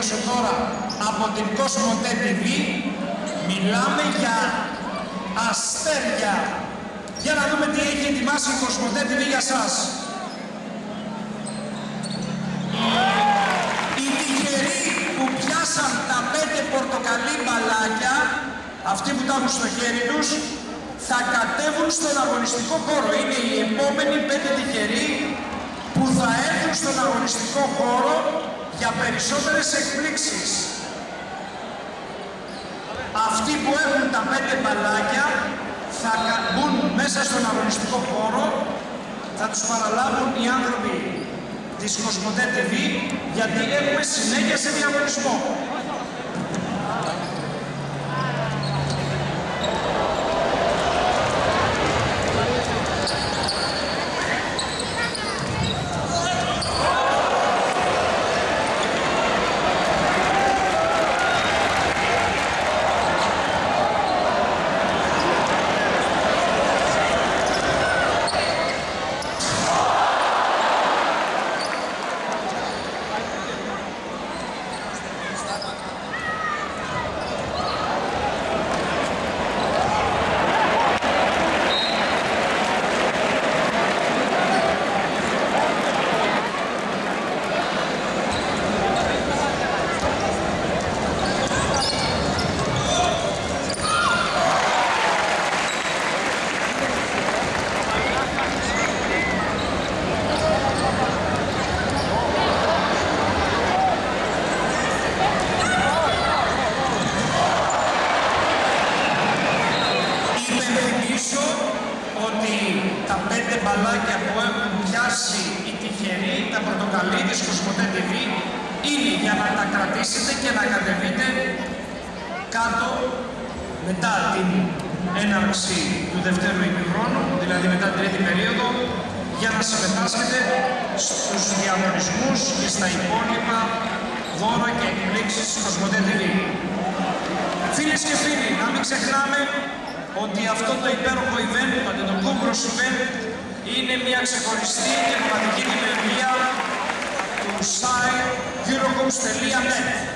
χαιρετήσω τώρα από την Κοσμοτέ TV. Μιλάμε για αστέρια. Για να δούμε τι έχει ετοιμάσει η Κοσμοτέ TV για σας. Οι τυχεροί που πιάσαν τα 5 πορτοκαλί μπαλάκια, αυτοί που τα έχουν στο χέρι τους, θα κατέβουν στον αγωνιστικό χώρο. Είναι οι επόμενοι 5 τυχεροί που θα έρθουν στον αγωνιστικό χώρο για περισσότερες εκπλήξεις. Αυτοί που έχουν τα 5 μπαλάκια θα μπουν μέσα στον αγωνιστικό χώρο, θα τους παραλάβουν οι άνθρωποι της Κοσμοτέ TV, γιατί έχουμε συνέχεια σε διαγωνισμό. Ότι τα 5 μπαλάκια που έχουν πιάσει οι τυχεροί, τα πορτοκαλί της Κοσμοτέ TV, είναι για να τα κρατήσετε και να κατεβείτε κάτω μετά την έναρξη του δευτέρου ημιχρόνου, δηλαδή μετά την τρίτη περίοδο, για να συμμετάσχετε στους διαγωνισμούς και στα υπόλοιπα δώρα και εκπλήξεις της Κοσμοτέ TV. Φίλες και φίλοι, να μην ξεχνάμε ότι αυτό το υπέροχο event, το Αντιτοκούμπρος event, είναι μια ξεχωριστή και μοναδική δημιουργία του site eurocoach.net.